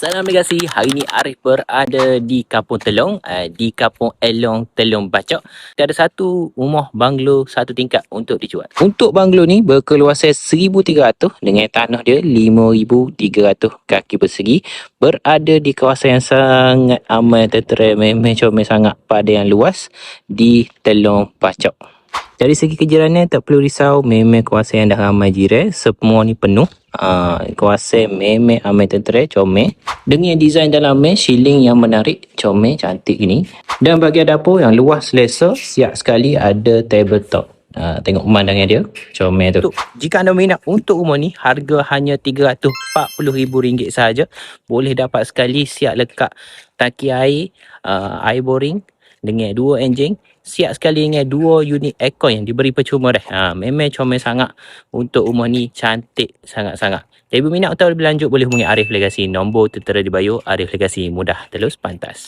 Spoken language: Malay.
Salam Legasi. Hari ni Arif berada di Kampung Telong, di Kampung Elong, Telong Bacok. Dia ada satu rumah banglo satu tingkat untuk dijual. Untuk banglo ni berkeluasan 1,300 dengan tanah dia 5,300 kaki persegi. Berada di kawasan yang sangat aman, tertera, memang comel sangat pada yang luas di Telong Bacok. Dari segi kejirannya tak perlu risau, memang kawasan yang dah ramai jiran, semua ni penuh. Kawasan memang aman, tentera, comel. Dengan desain dalamnya siling yang menarik, comel, cantik ini. Dan bahagian dapur yang luas selesa, siap sekali ada tabletop. Tengok pemandangan dia, comel tu. Jika anda minat untuk rumah ni, harga hanya RM340,000 sahaja. Boleh dapat sekali, siap lekat tangki air, air boring dengan 2 enjin. Siap sekali dengan 2 unit aircon yang diberi percuma dah. Memang comel sangat untuk rumah ni, cantik sangat-sangat. Jadi berminat atau lebih lanjut boleh hubungi Arif Legasi. Nombor tertera di bio. Arif Legasi, mudah, telus, pantas.